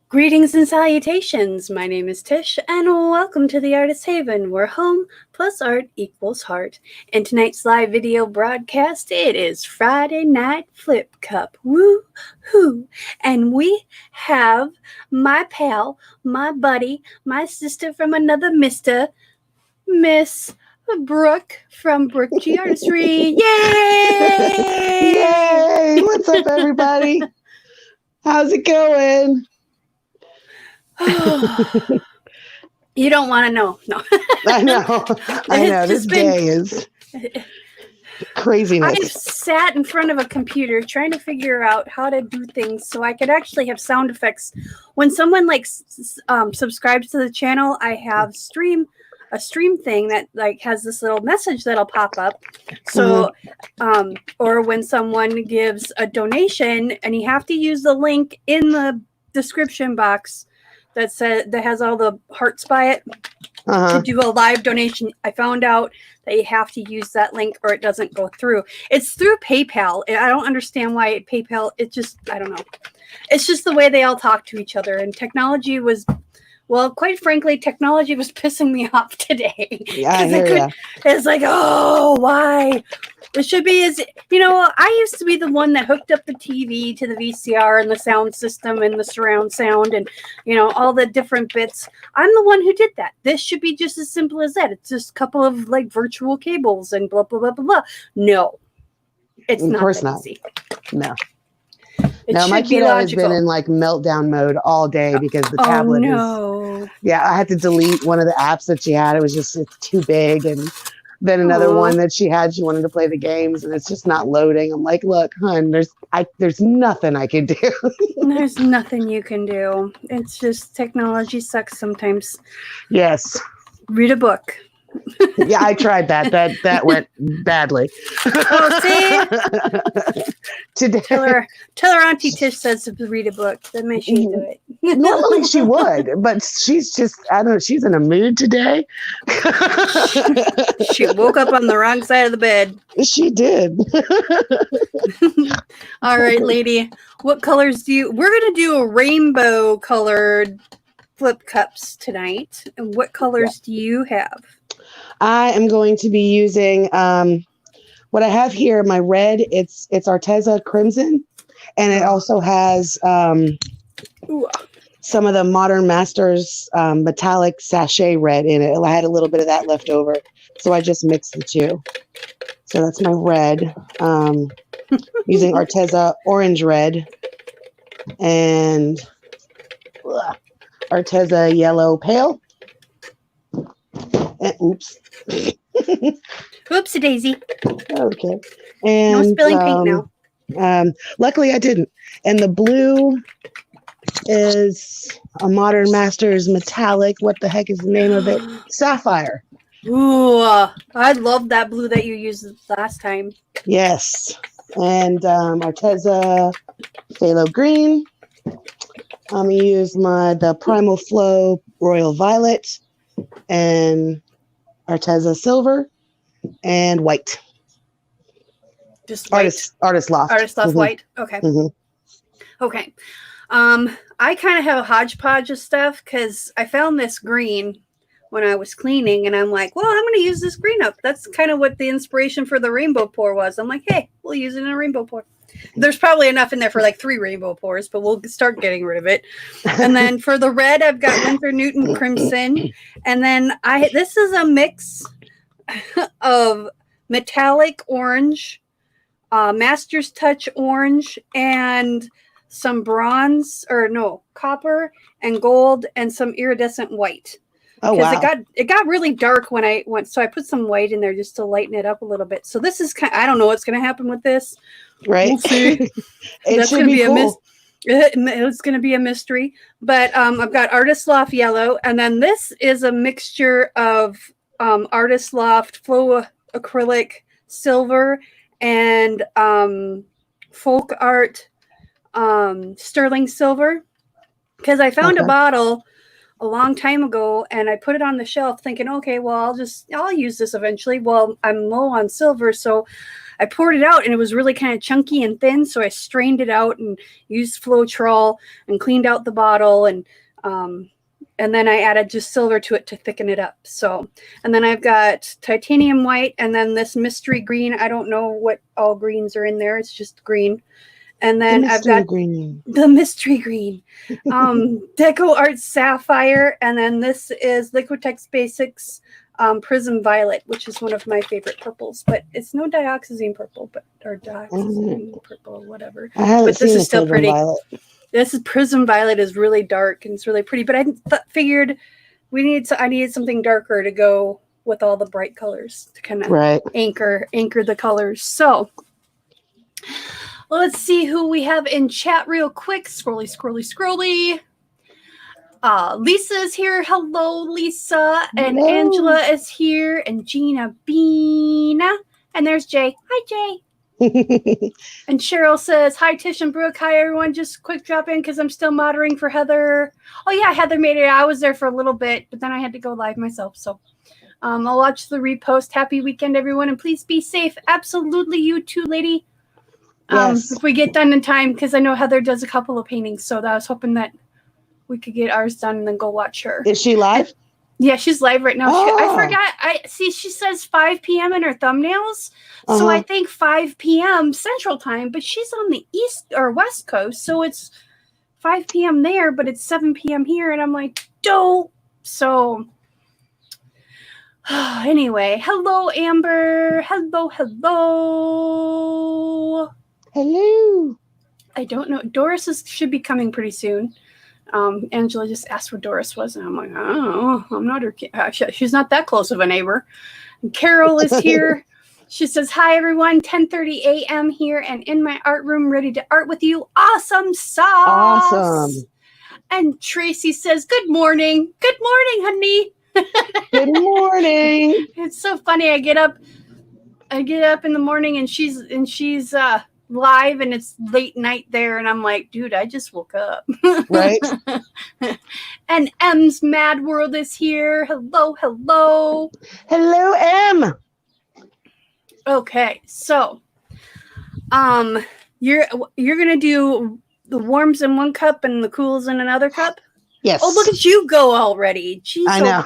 Greetings and salutations. My name is Tish, and welcome to the Artist Haven, where home plus art equals heart. In tonight's live video broadcast, it is Friday Night Flip Cup. Woo hoo! And we have my pal, my buddy, my sister from another mister, Miss Brooke from Brooke G Artistry. Yay! Yay! What's up, everybody? How's it going? You don't want to know. No. I know. This day is craziness. I've sat in front of a computer trying to figure out how to do things so I could actually have sound effects. When someone subscribes to the channel, I have a stream thing that has this little message that'll pop up. So, or when someone gives a donation, and you have to use the link in the description box that has all the hearts by it to do a live donation. I found out that you have to use that link or it doesn't go through. It's through PayPal. I don't understand why PayPal. I don't know. It's just the way they all talk to each other. And technology was, well, quite frankly, technology was pissing me off today. Yeah, I hear ya. It's like, oh, why? It should be I used to be the one that hooked up the TV to the VCR and the sound system and the surround sound and, all the different bits. I'm the one who did that. This should be just as simple as that. It's just a couple of virtual cables and blah, blah, blah, blah, blah. No, it's not. Of course not. Easy. No. My kid has been in meltdown mode all day because the tablet is. Yeah, I had to delete one of the apps that she had. It was it's too big. And then another one that she wanted to play the games and it's just not loading. I'm like, look, hon, there's nothing I can do. There's nothing you can do. It's just technology sucks sometimes. Yes. Read a book. Yeah, I tried that. That went badly. Oh, see? Today, tell her Auntie Tish says to read a book. Then may she do it. Normally she would, but she's just, I don't know, she's in a mood today. She woke up on the wrong side of the bed. She did. All right, lady. What colors we're going to do a rainbow colored flip cups tonight. And what colors do you have? I am going to be using what I have here, my red. It's Arteza Crimson, and it also has some of the Modern Masters metallic sachet red in it. I had a little bit of that left over, so I just mixed the two. So that's my red. Using Arteza Orange Red and Arteza Yellow Pale. And, oops. Oopsie daisy. Okay. And no spilling paint now. Luckily I didn't. And the blue is a Modern Masters metallic. What the heck is the name of it? Sapphire. Ooh, I love that blue that you used last time. Yes. And Arteza Phthalo Green. I'm going to use the Primal Flow Royal Violet and Arteza Silver and white. Just white. Artist Loft. Artist Loft white. Okay. Okay. I kind of have a hodgepodge of stuff because I found this green when I was cleaning and I'm like, well, I'm going to use this green up. That's kind of what the inspiration for the rainbow pour was. I'm like, hey, we'll use it in a rainbow pour. There's probably enough in there for 3 rainbow pours, but we'll start getting rid of it. And then for the red, I've got Winter Newton Crimson. And then this is a mix of metallic orange, Master's Touch orange, and some copper and gold and some iridescent white. Oh, wow. It got really dark when I went, so I put some white in there just to lighten it up a little bit. So this is I don't know what's going to happen with this. Right. We'll see. That's going to be cool. It's going to be a mystery. But I've got Artist Loft Yellow, and then this is a mixture of Artist Loft Flow Acrylic Silver and Folk Art Sterling Silver. Because I found a bottle a long time ago and I put it on the shelf thinking, okay, well, I'll use this eventually. Well, I'm low on silver, so I poured it out and it was really kind of chunky and thin. So I strained it out and used Floetrol and cleaned out the bottle. And then I added just silver to it to thicken it up. So, and then I've got titanium white and then this mystery green. I don't know what all greens are in there. It's just green. And then I've got the mystery green, Deco Art Sapphire. And then this is Liquitex Basics Prism Violet, which is one of my favorite purples, but it's no dioxazine purple, or dioxazine purple, whatever. But this is still pretty. Violet. This is Prism Violet is really dark and it's really pretty, but I figured I needed something darker to go with all the bright colors to kind of anchor the colors. So let's see who we have in chat real quick. Scrolly. Lisa's here. Hello, Lisa. And hello. Angela is here. And Gina Bean. And there's Jay. Hi, Jay. And Cheryl says, hi, Tish and Brooke. Hi, everyone. Just quick drop in because I'm still moderating for Heather. Oh, yeah, Heather made it. I was there for a little bit, but then I had to go live myself. So I'll watch the repost. Happy weekend, everyone. And please be safe. Absolutely. You too, lady. Yes. If we get done in time, because I know Heather does a couple of paintings. So I was hoping that we could get ours done and then go watch her. Is she live? Yeah, she's live right now. Oh. I forgot. She says 5 p.m. in her thumbnails. So I think 5 p.m. Central Time, but she's on the East or West Coast. So it's 5 p.m. there, but it's 7 p.m. here. And I'm like, dope. So anyway, hello, Amber. Hello. Hello. I don't know. Doris should be coming pretty soon. Angela just asked where Doris was, and I'm like, oh, I'm not her kid. She's not that close of a neighbor. And Carol is here. She says, hi, everyone. 10:30 a.m. here and in my art room, ready to art with you. Awesome sauce. Awesome. And Tracy says, good morning. Good morning, honey. Good morning. It's so funny. I get up in the morning and she's live and it's late night there and I'm like, dude, I just woke up. Right. And M's Mad World is here. Hello. Hello, M. Okay, so you're gonna do the warms in one cup and the cools in another cup? Yes. Oh, look at you go already. Jeez, I know.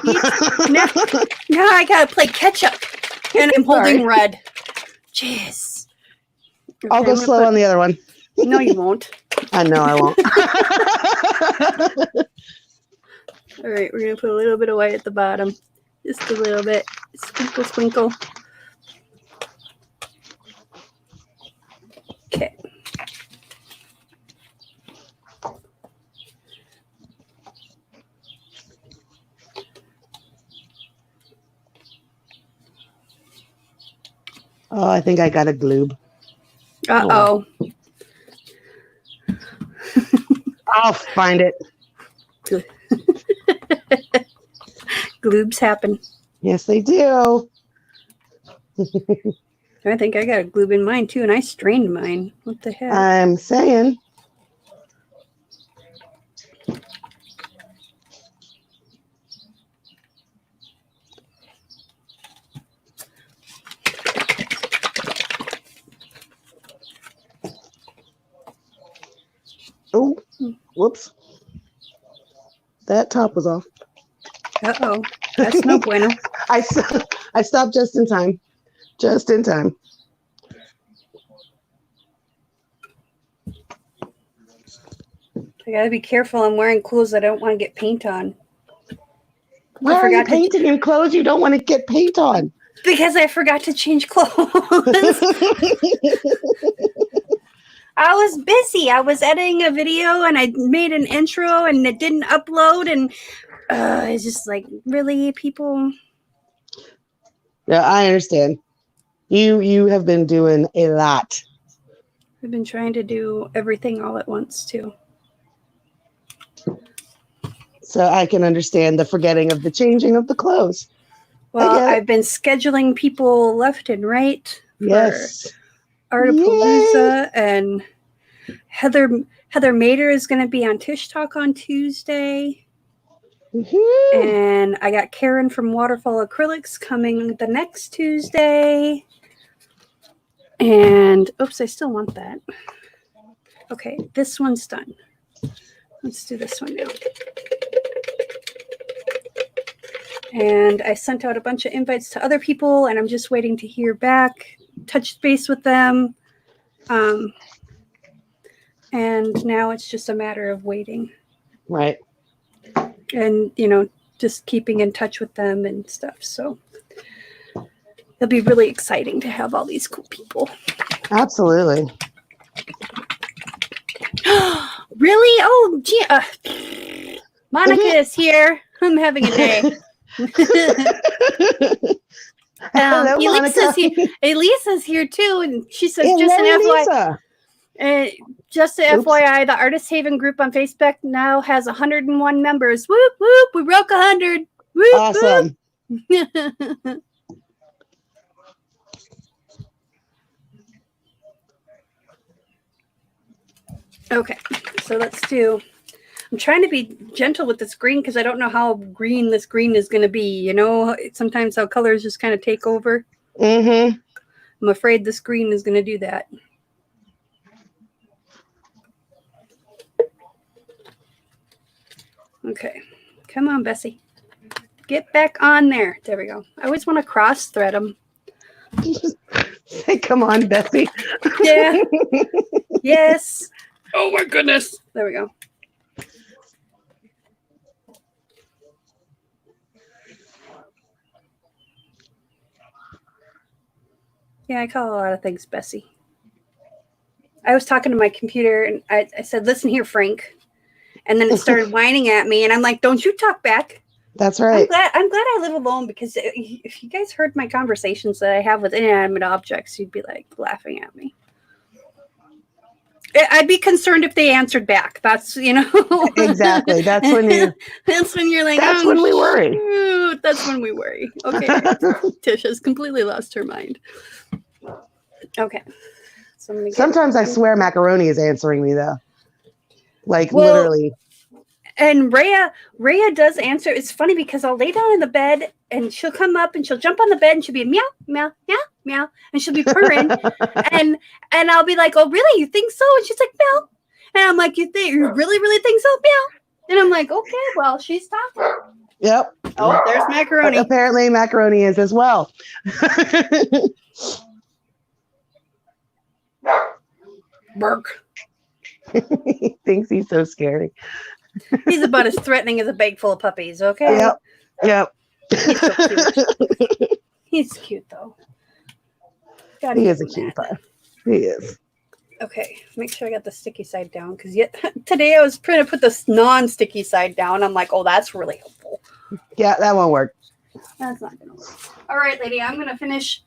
now I gotta play catch up. And I'm holding red. Jeez. Okay, I'll go slow on the other one. No, you won't. I know I won't. All right, we're going to put a little bit of white at the bottom. Just a little bit. Sprinkle. Okay. Oh, I think I got a gloob. Uh-oh. I'll find it. Gloobs happen. Yes, they do. I think I got a gloob in mine, too, and I strained mine. What the heck? I'm saying. Oh, whoops. That top was off. Uh-oh. That's no bueno. I stopped just in time. Just in time. I gotta be careful. I'm wearing clothes I don't want to get paint on. Why are you painting in clothes you don't want to get paint on? Because I forgot to change clothes. I was busy. I was editing a video and I made an intro and it didn't upload and it's just like, really, people? Yeah, I understand. You have been doing a lot. I've been trying to do everything all at once too. So I can understand the forgetting of the changing of the clothes. Well, I've been scheduling people left and right for Artapalooza, and Heather Mader is going to be on Tish Talk on Tuesday. Mm-hmm. And I got Karen from Waterfall Acrylics coming the next Tuesday. And oops, I still want that. Okay, this one's done. Let's do this one now. And I sent out a bunch of invites to other people, and I'm just waiting to hear back, touch base with them. And now it's just a matter of waiting. Right. And, just keeping in touch with them and stuff. So it'll be really exciting to have all these cool people. Absolutely. Really? Oh, gee. Monica is here. I'm having a day. Hello, Monica. Elisa's here too, and she says, Hello, just an Elisa. FYI. Just an FYI, the Artist Haven group on Facebook now has 101 members. Whoop, whoop. We broke 100. Whoop, awesome. Whoop. Okay, so let's do. I'm trying to be gentle with this green because I don't know how green this green is going to be. Sometimes how colors just kind of take over. Mm-hmm. I'm afraid this green is going to do that. Okay, come on, Bessie. Get back on there. There we go. I always want to cross thread them. Say, come on, Bessie. Yeah. Yes. Oh my goodness. There we go. Yeah, I call a lot of things Bessie. I was talking to my computer and I said, listen here, Frank. And then it started whining at me and I'm like, don't you talk back. That's right. I'm glad I live alone because if you guys heard my conversations that I have with inanimate objects, you'd be like laughing at me. I'd be concerned if they answered back. That's, Exactly. That's when you're like, that's when we worry. Shoot. That's when we worry. Okay. Tish has completely lost her mind. Okay. So sometimes I swear macaroni is answering me though. Like literally. And Rhea does answer. It's funny because I'll lay down in the bed and she'll come up and she'll jump on the bed and she'll be meow, meow, meow, meow. And she'll be purring. and I'll be like, oh, really? You think so? And she's like, meow. And I'm like, you really, really think so? Meow. And I'm like, okay, well, she's talking. Yep. Oh, there's macaroni. Apparently macaroni is as well. Burke. He thinks he's so scary. He's about as threatening as a bag full of puppies, okay? Yep. He's so cute. He's cute, though. He is a cute pup. He is. Okay, make sure I got the sticky side down, because today I was trying to put the non-sticky side down. I'm like, oh, that's really helpful. Yeah, that won't work. That's not going to work. All right, lady, I'm going to finish,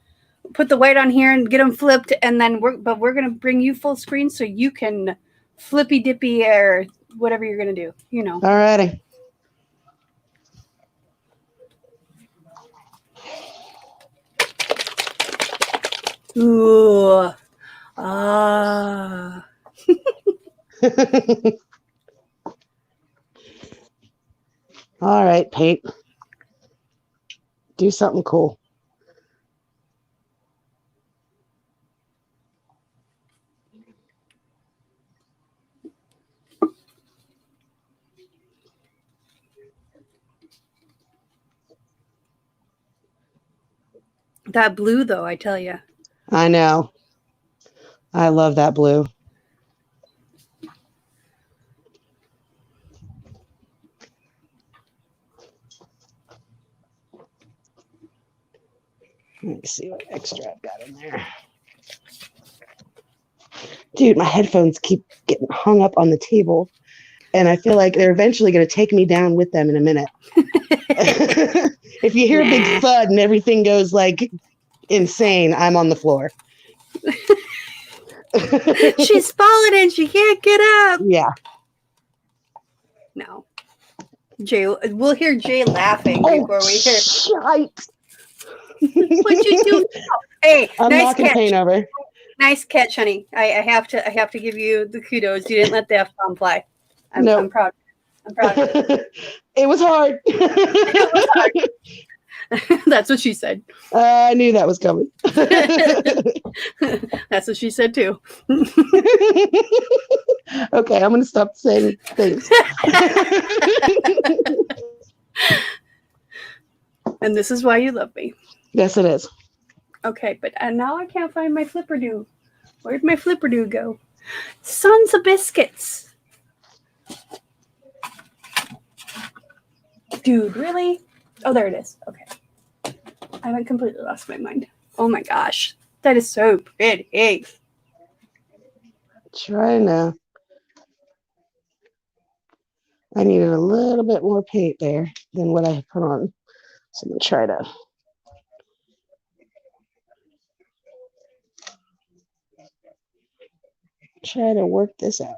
put the white on here and get them flipped, and then we're going to bring you full screen so you can flippy dippy or whatever you're going to do, All righty. Ooh. Ah. All right, paint. Do something cool. That blue, though, I tell you. I know. I love that blue. Let me see what extra I've got in there. Dude, my headphones keep getting hung up on the table, and I feel like they're eventually going to take me down with them in a minute. If you hear a big thud and everything goes like insane, I'm on the floor. She's falling and she can't get up. Yeah. No. Jay, we'll hear Jay laughing before we hear. Shite. What'd you do? Hey, I'm nice knocking catch. paint over. Nice catch, honey. I have to give you the kudos. You didn't let the F-bomb fly. I'm proud. I'm proud of it. It was hard. It was hard. That's what she said. I knew that was coming. That's what she said too. Okay, I'm going to stop saying things. And this is why you love me. Yes, it is. Okay, but now I can't find my flipperdo. Where'd my flipperdo go? Sons of biscuits. Dude, really? Oh, there it is. Okay. I haven't completely lost my mind. Oh my gosh. That is so pretty. Trying to. I needed a little bit more paint there than what I put on. So I'm going to try to work this out.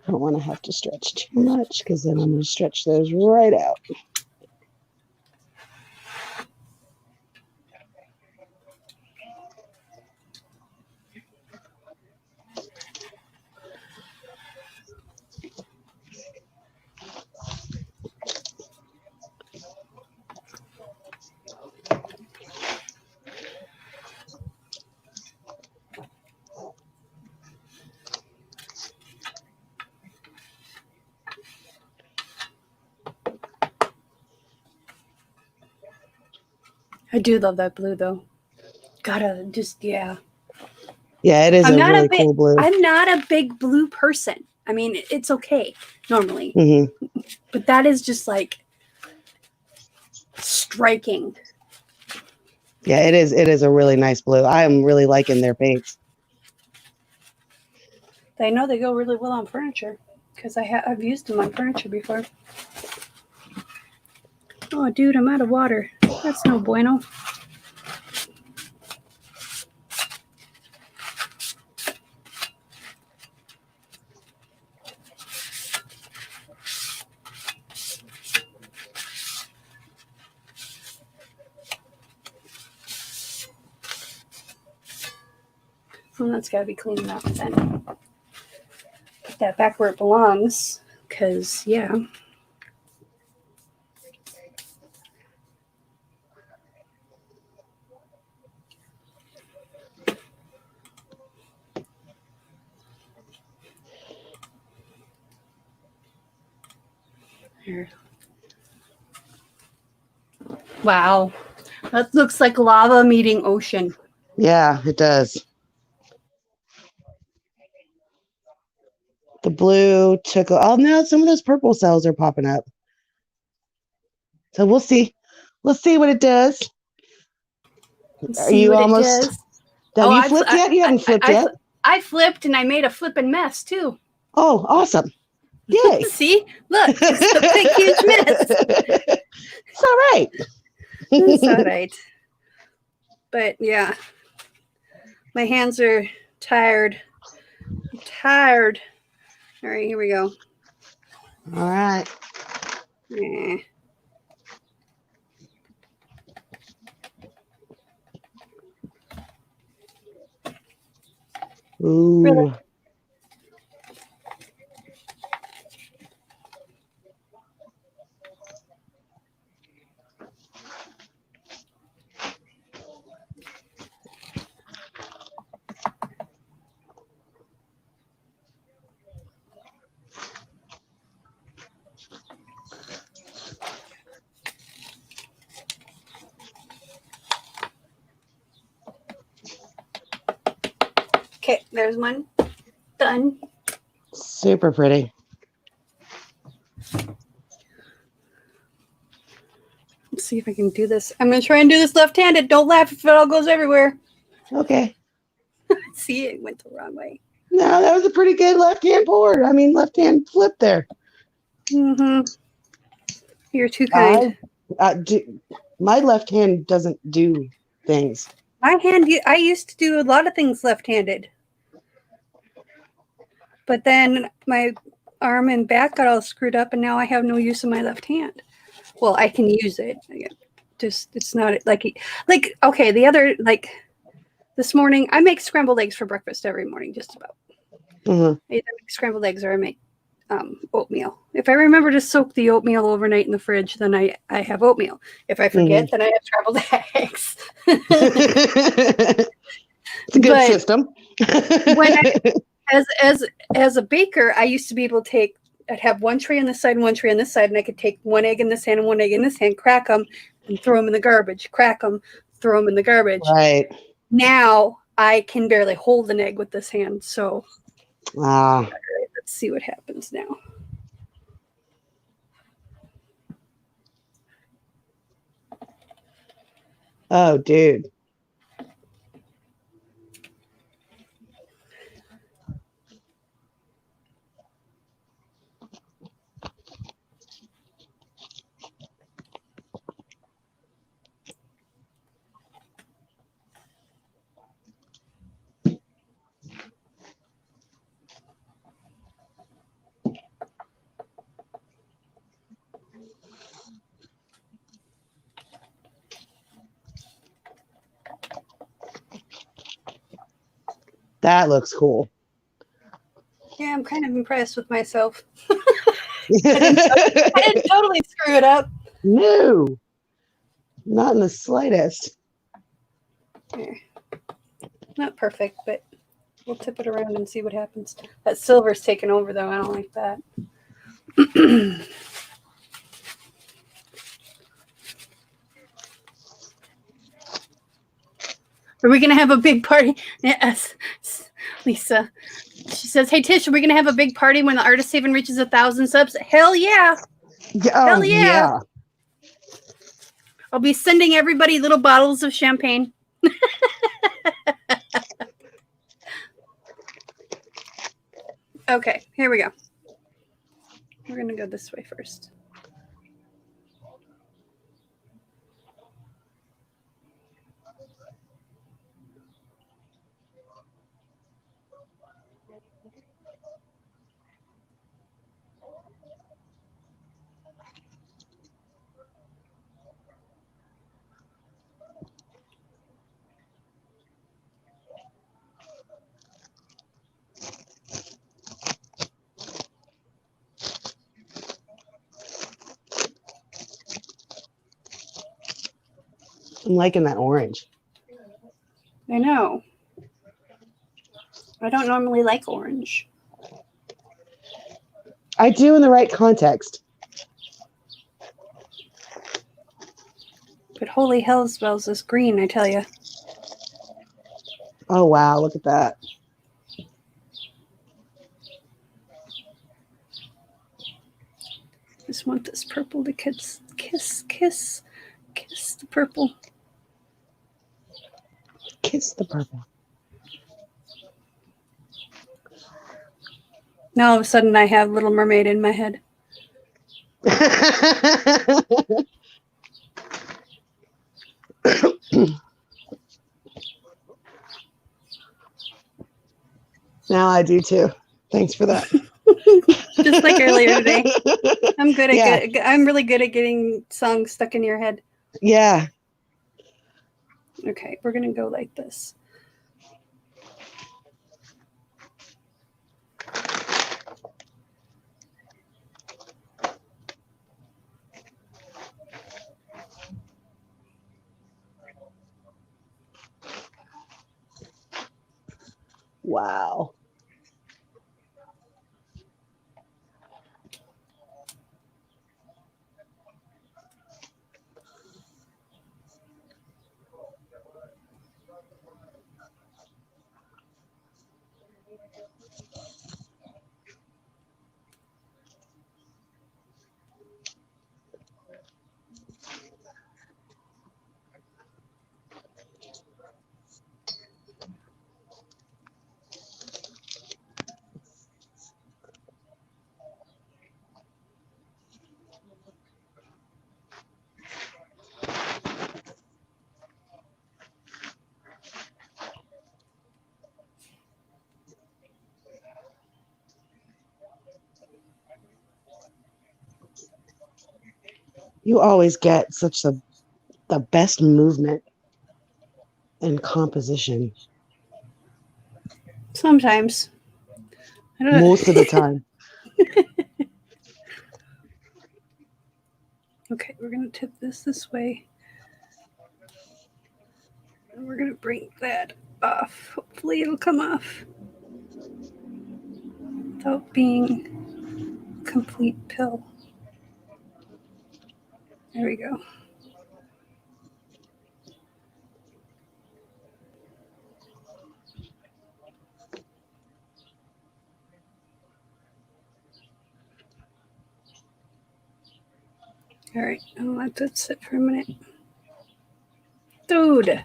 I don't want to have to stretch too much because then I'm going to stretch those right out. I do love that blue though. Gotta just, yeah. Yeah, it is a really cool blue. I'm not a big blue person. I mean, it's okay normally. Mm-hmm. But that is just like striking. Yeah, it is. It is a really nice blue. I am really liking their paints. I know they go really well on furniture because I've used them on furniture before. Oh, dude, I'm out of water. That's no bueno. Well, that's got to be cleaned up then. Put that back where it belongs because, yeah. Here. Wow. That looks like lava meeting ocean. Yeah, it does. The blue took. Oh, now some of those purple cells are popping up. So we'll see. We'll see what it does. Are you almost? Have you flipped yet? You haven't flipped yet. I flipped and I made a flipping mess too. Oh, awesome. Yay. See? Look, it's a big, huge mess. It's all right. It's all right. But yeah, my hands are tired. I'm tired. All right, here we go. All right. Ooh. Really? Okay, there's one. Done. Super pretty. Let's see if I can do this. I'm going to try and do this left-handed. Don't laugh if it all goes everywhere. Okay. See, it went the wrong way. No, that was a pretty good left-hand pour. I mean, left-hand flip there. Mm-hmm. You're too kind. My left hand doesn't do things. I used to do a lot of things left-handed. But then my arm and back got all screwed up, and now I have no use of my left hand. Well, I can use it. Just it's not like okay. The This morning, I make scrambled eggs for breakfast every morning, just about. I either make scrambled eggs or I make oatmeal. If I remember to soak the oatmeal overnight in the fridge, then I have oatmeal. If I forget, then I have scrambled eggs. It's a good system. When as a baker, I used to be able to I'd have one tray on this side and one tray on this side, and I could take one egg in this hand and one egg in this hand, crack them, and throw them in the garbage. Crack them, throw them in the garbage. Right. Now I can barely hold an egg with this hand, so let's see what happens now. Oh, dude. That looks cool. Yeah, I'm kind of impressed with myself. I didn't totally screw it up. No, not in the slightest. Here. Not perfect, but we'll tip it around and see what happens. That silver's taken over, though. I don't like that. Are we going to have a big party? Yes, Lisa. She says, hey, Tish, are we going to have a big party when the Artist Haven reaches 1,000 subs? Hell yeah. Hell yeah. I'll be sending everybody little bottles of champagne. Okay, here we go. We're going to go this way first. I'm liking that orange. I know. I don't normally like orange. I do in the right context. But holy hell smells this green, I tell you. Oh, wow. Look at that. Just want this purple to kiss the purple. Kiss the purple. Now all of a sudden I have Little Mermaid in my head. Now I do too. Thanks for that. Just like earlier today. I'm good at I'm really good at getting songs stuck in your head. Yeah. Okay, we're gonna go like this. Wow. You always get such the best movement. and composition. Sometimes. I don't know. Most of the time. Okay, we're going to tip this way. And we're going to bring that off. Hopefully it'll come off without being a complete pill. There we go. All right, I'll let that sit for a minute. Dude.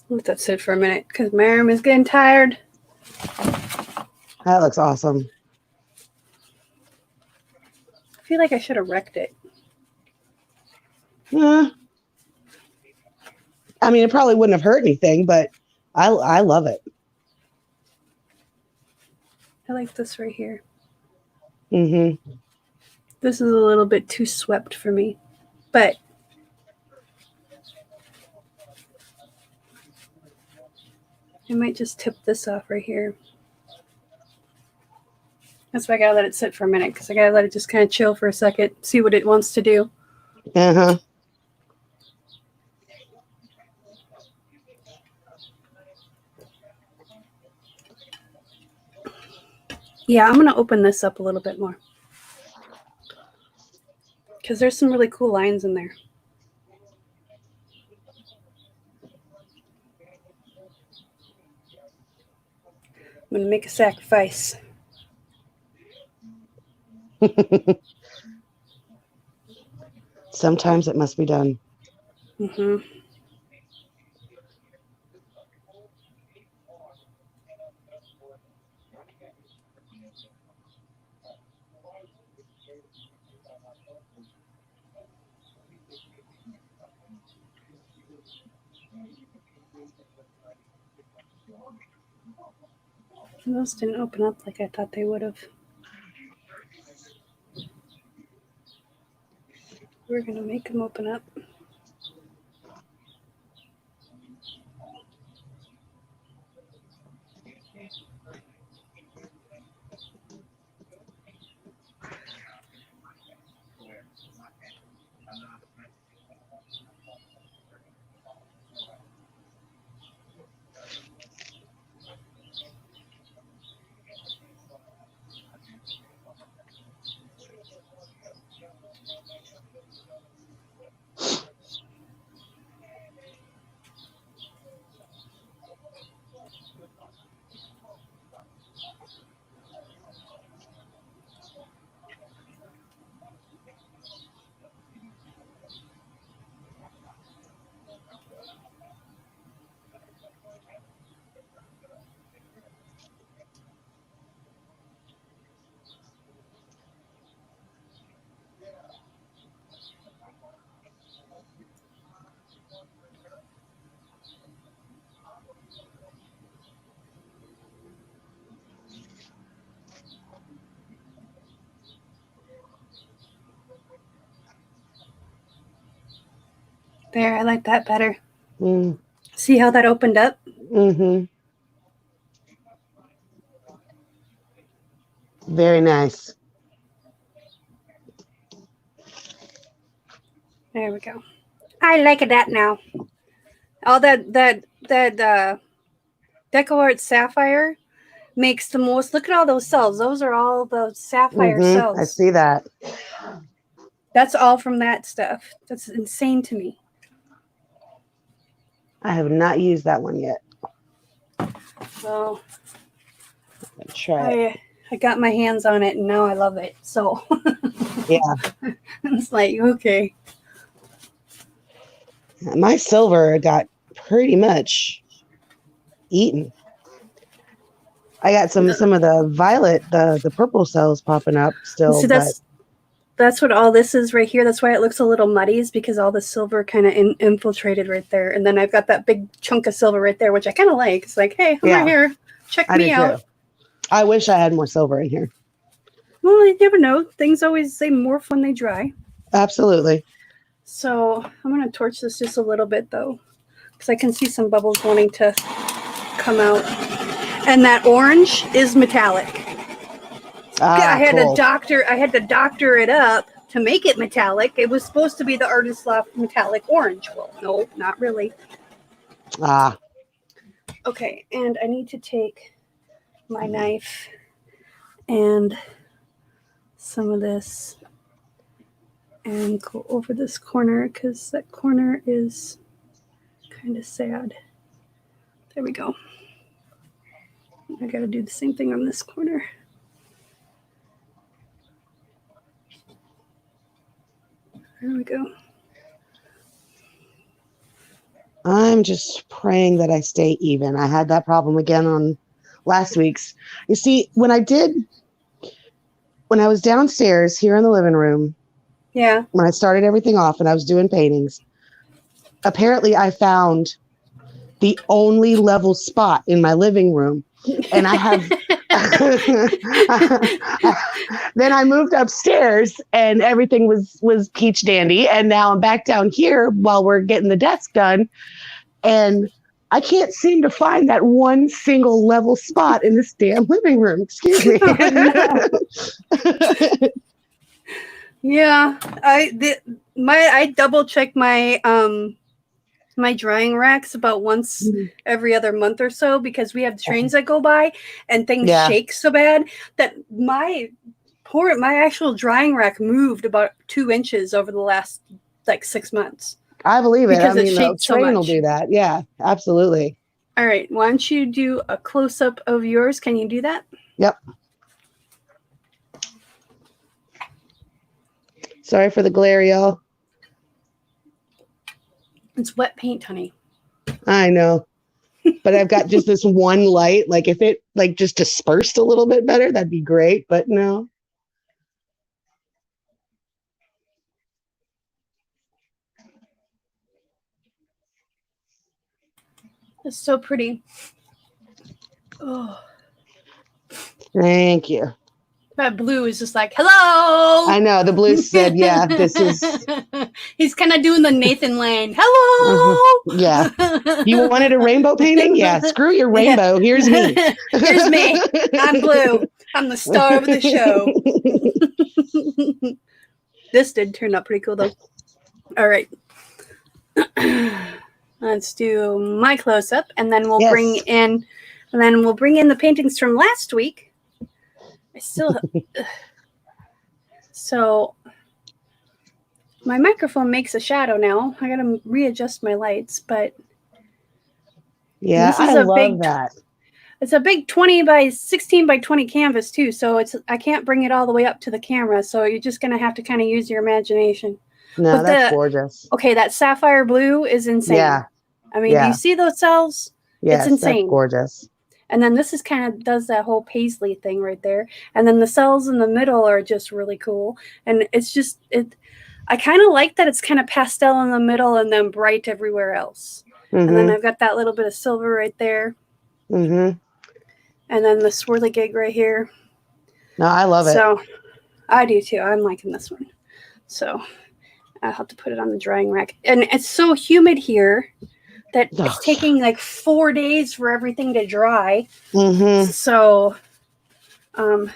Let that sit for a minute because my arm is getting tired. That looks awesome. I feel like I should have wrecked it. Yeah. I mean, it probably wouldn't have hurt anything, but I love it. I like this right here. Mm-hmm. This is a little bit too swept for me, but I might just tip this off right here. That's why I gotta let it sit for a minute because I gotta let it just kind of chill for a second, see what it wants to do. Uh-huh. Yeah, I'm gonna open this up a little bit more because there's some really cool lines in there. I'm gonna make a sacrifice. Sometimes it must be done. Mm-hmm. Those didn't open up like I thought they would have. We're gonna make them open up. There, I like that better. Mm. See how that opened up? Mm-hmm. Very nice. There we go. I like that now. All that DecoArt Sapphire makes the most. Look at all those cells. Those are all the sapphire cells. I see that. That's all from that stuff. That's insane to me. I have not used that one yet. So try it. I got my hands on it and now I love it. So yeah. It's like, okay. My silver got pretty much eaten. I got some of the violet, the purple cells popping up still. See, that's what all this is right here. That's why it looks a little muddy, is because all the silver kind of infiltrated right there. And then I've got that big chunk of silver right there, which I kind of like. It's like, hey, I'm right here. Check me out. Too. I wish I had more silver in here. Well, you never know. Things always, they morph when they dry. Absolutely. So I'm going to torch this just a little bit though, because I can see some bubbles wanting to come out. And that orange is metallic. I had cool. I had to doctor it up to make it metallic. It was supposed to be the Artist Loft metallic orange. Well, no, not really. Okay, and I need to take my knife and some of this and go over this corner because that corner is kind of sad. There we go. I got to do the same thing on this corner. There we go. I'm just praying that I stay even. I had that problem again on last week's. You see, when I was downstairs here in the living room, when I started everything off and I was doing paintings, apparently I found the only level spot in my living room. And I have, then I moved upstairs and everything was peach dandy. And now I'm back down here while we're getting the desk done. And I can't seem to find that one single level spot in this damn living room. Excuse me. Yeah, I double check my my drying racks about once every other month or so because we have trains that go by and things shake so bad that my actual drying rack moved about 2 inches over the last like 6 months. I believe it. Because I mean, the train will do that. Yeah, absolutely. All right. Why don't you do a close-up of yours? Can you do that? Yep. Sorry for the glare, y'all. It's wet paint, honey. I know. But I've got just this one light. Like if it like just dispersed a little bit better, that'd be great. But no. It's so pretty. Oh. Thank you. That blue is just like, hello. I know. The blue said, yeah, this is. He's kind of doing the Nathan Lane. Hello. Yeah. You wanted a rainbow painting? Yeah. Screw your rainbow. Yeah. Here's me. Here's me. I'm blue. I'm the star of the show. This did turn out pretty cool, though. All right. Let's do my close-up, and then we'll bring in the paintings from last week. I still so my microphone makes a shadow now. I gotta readjust my lights, but yeah, I love that. It's a big 20 by 16 by 20 canvas too, so I can't bring it all the way up to the camera, so you're just gonna have to kind of use your imagination. No, that's gorgeous. Okay, that sapphire blue is insane. Yeah. I mean, do you see those cells? Yes, it's insane. That's gorgeous. And then this is kind of does that whole paisley thing right there. And then the cells in the middle are just really cool. And it's just, I kind of like that it's kind of pastel in the middle and then bright everywhere else. Mm-hmm. And then I've got that little bit of silver right there. Mm-hmm. And then the swirly gig right here. No, I love it. So I do too. I'm liking this one. So I'll have to put it on the drying rack. And it's so humid here that it's taking like 4 days for everything to dry. Mm-hmm. So I'm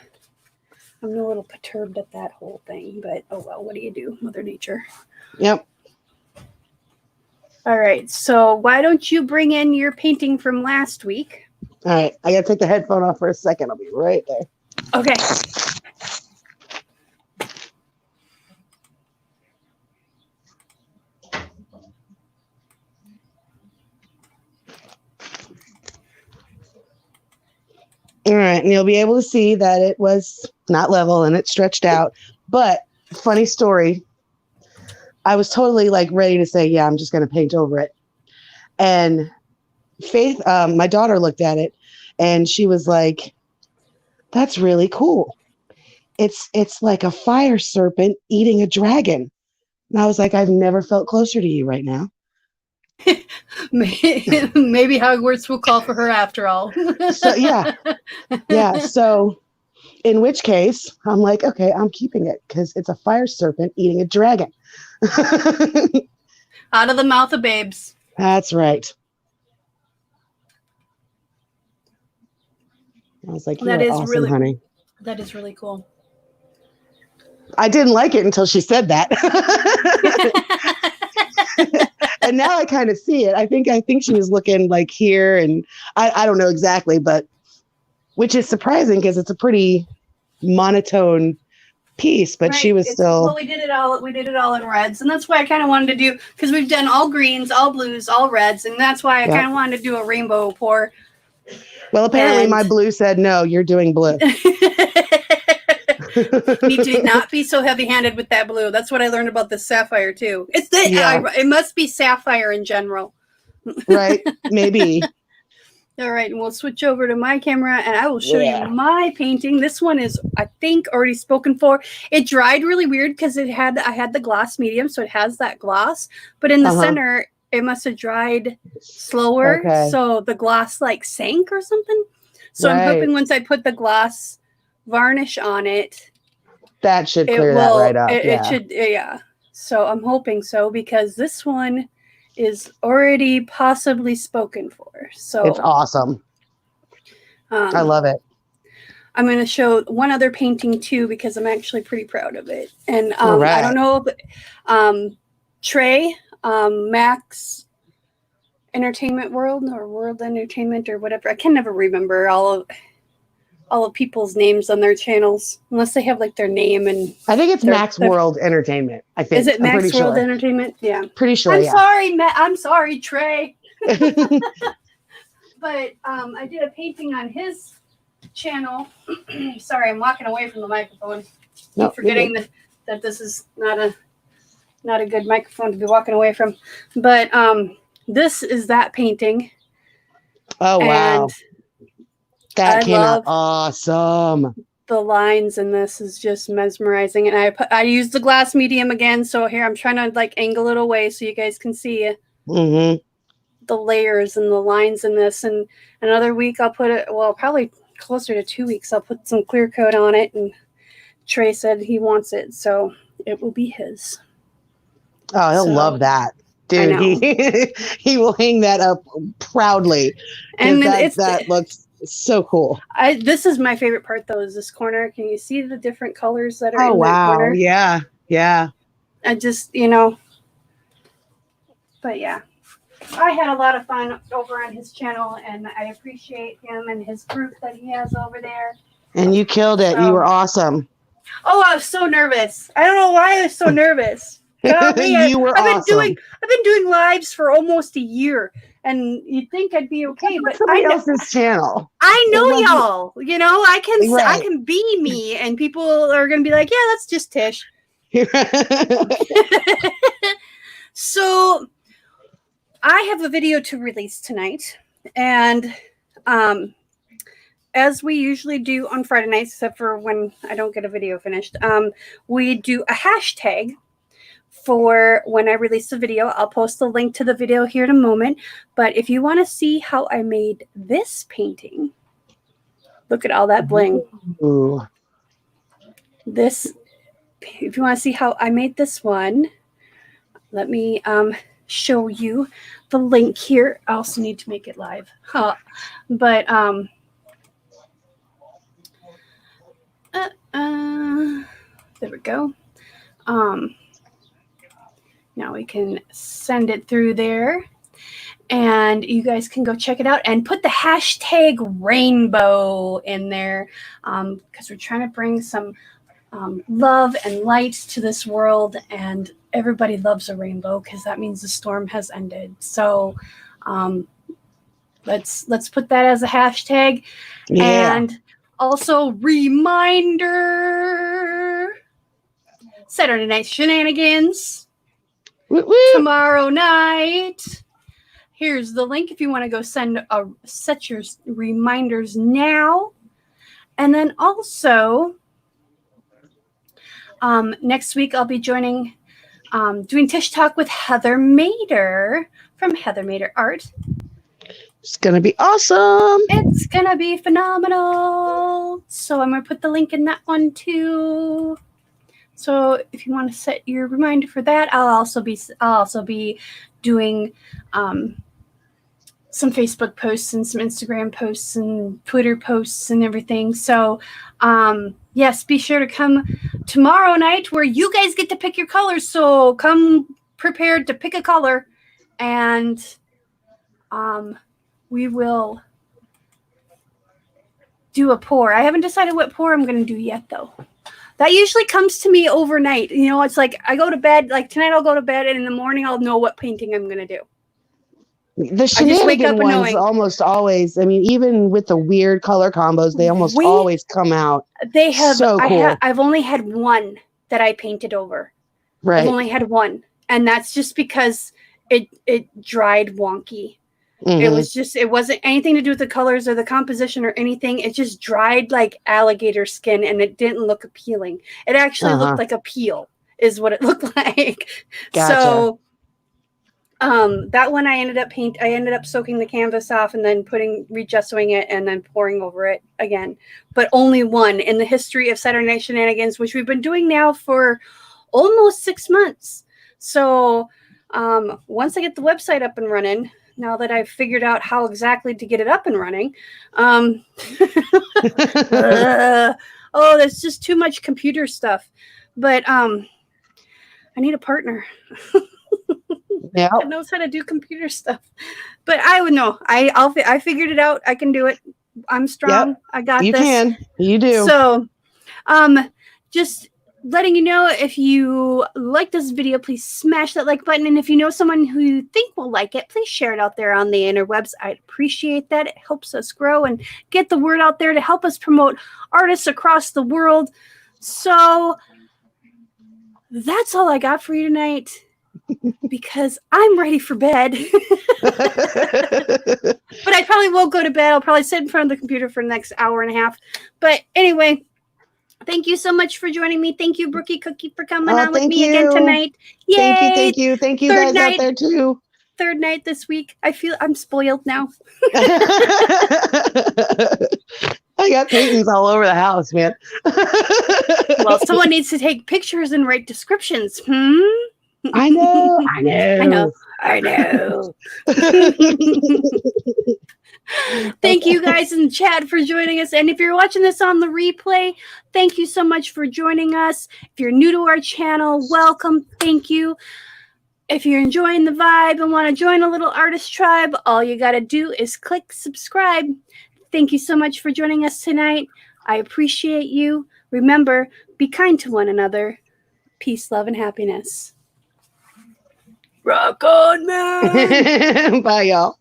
a little perturbed at that whole thing, but oh well, what do you do, Mother Nature? Yep. All right, so why don't you bring in your painting from last week? All right, I gotta take the headphone off for a second. I'll be right there. Okay. All right, and you'll be able to see that it was not level and it stretched out. But funny story, I was totally like ready to say, yeah, I'm just going to paint over it. And Faith, my daughter, looked at it and she was like, that's really cool. It's like a fire serpent eating a dragon. And I was like, I've never felt closer to you right now. Maybe Hogwarts will call for her after all. So yeah. So in which case I'm like, okay, I'm keeping it because it's a fire serpent eating a dragon. Out of the mouth of babes. That's right. I was like, "You're awesome, really, honey." That is really cool. I didn't like it until she said that. And now I kind of see it. I think she was looking like here, and I don't know exactly, but which is surprising because it's a pretty monotone piece, but she was still. Well, we did it all in reds, and that's why I kind of wanted to do, because we've done all greens, all blues, all reds, and that's why I kind of wanted to do a rainbow pour. Well, apparently my blue said no. You're doing blue. Need to not be so heavy-handed with that blue. That's what I learned about the sapphire too. It must be sapphire in general. Right? Maybe. All right, and we'll switch over to my camera, and I will show you my painting. This one is, I think, already spoken for. It dried really weird because I had the gloss medium, so it has that gloss. But in the center, it must have dried slower, so the gloss like sank or something. So I'm hoping once I put the gloss varnish on it, that should clear that right up. It should, So I'm hoping so, because this one is already possibly spoken for. So it's awesome. I love it. I'm going to show one other painting too, because I'm actually pretty proud of it. And I don't know if Trey, Max Entertainment World or World Entertainment or whatever. I can never remember all of people's names on their channels unless they have like their name, and I think it's Max World Entertainment. I think. Is it Max World Entertainment? Yeah. Pretty sure. I'm sorry, Trey. But I did a painting on his channel. Sorry, I'm walking away from the microphone. I'm forgetting that this is not a good microphone to be walking away from. But this is that painting. Oh wow. And that came out awesome. The lines in this is just mesmerizing, and I used the glass medium again. So here I'm trying to like angle it away so you guys can see the layers and the lines in this. And another week I'll put it. Well, probably closer to 2 weeks. I'll put some clear coat on it. And Trey said he wants it, so it will be his. Oh, he'll love that. Dude, he will hang that up proudly. And that looks so cool. This is my favorite part, though, is this corner. Can you see the different colors that are in that corner? Yeah, yeah. I just, but yeah. I had a lot of fun over on his channel, and I appreciate him and his group that he has over there. And you killed it. You were awesome. Oh, I was so nervous. I don't know why I was so nervous. You were awesome. I've been doing lives for almost a year, and you'd think I'd be okay, but somebody else's channel. I know y'all. I can be me, and people are gonna be like, "Yeah, that's just Tish." So, I have a video to release tonight, and as we usually do on Friday nights, except for when I don't get a video finished, we do a hashtag for when I release the video. I'll post the link to the video here in a moment. But if you want to see how I made this painting, look at all that bling. Ooh. If you want to see how I made this one, let me show you the link here. I also need to make it live. But there we go. Now we can send it through there, and you guys can go check it out and put the hashtag rainbow in there, because we're trying to bring some love and light to this world, and everybody loves a rainbow because that means the storm has ended. So let's put that as a hashtag. And also reminder, Saturday night shenanigans. Woo-woo. Tomorrow night. Here's the link if you want to go set your reminders now. And then also next week I'll be doing Tish Talk with Heather Mader from Heather Mader Art. It's gonna be awesome. It's gonna be phenomenal. So I'm gonna put the link in that one too. So if you want to set your reminder for that, I'll also be doing some Facebook posts and some Instagram posts and Twitter posts and everything. So yes, be sure to come tomorrow night where you guys get to pick your colors. So come prepared to pick a color, and we will do a pour. I haven't decided what pour I'm going to do yet, though. That usually comes to me overnight. You know, it's like I go to bed, like tonight I'll go to bed, and in the morning I'll know what painting I'm going to do. The shenanigan ones almost always, I mean, even with the weird color combos, they almost always come out. They have, so cool. I've only had one that I painted over. Right. I've only had one. And that's just because it dried wonky. Mm-hmm. It wasn't anything to do with the colors or the composition or anything. It just dried like alligator skin, and it didn't look appealing. It actually looked like a peel is what it looked like. Gotcha. So that one I ended up soaking the canvas off and then regessoing it and then pouring over it again. But only one in the history of Saturday Night Shenanigans, which we've been doing now for almost 6 months. So once I get the website up and running, now that I've figured out how exactly to get it up and running, there's just too much computer stuff. But I need a partner. Yeah, that knows how to do computer stuff. But I would know. I figured it out. I can do it. I'm strong. Yep. I got this. You can. You do. So, just letting you know, if you like this video, please smash that like button. And if you know someone who you think will like it, please share it out there on the interwebs. I'd appreciate that. It helps us grow and get the word out there to help us promote artists across the world. So that's all I got for you tonight, because I'm ready for bed. But I probably won't go to bed. I'll probably sit in front of the computer for the next hour and a half. But anyway, thank you so much for joining me. Thank you, Brookie Cookie, for coming on with me again tonight. Yay! Thank you. Thank you guys out there too. Third night this week. I feel I'm spoiled now. I got paintings all over the house, man. Well, someone needs to take pictures and write descriptions. I know. Thank you guys in the chat for joining us. And if you're watching this on the replay, thank you so much for joining us. If you're new to our channel, welcome. Thank you. If you're enjoying the vibe and want to join a little artist tribe, all you got to do is click subscribe. Thank you so much for joining us tonight. I appreciate you. Remember, be kind to one another. Peace, love, and happiness. Rock on, man. Bye, y'all.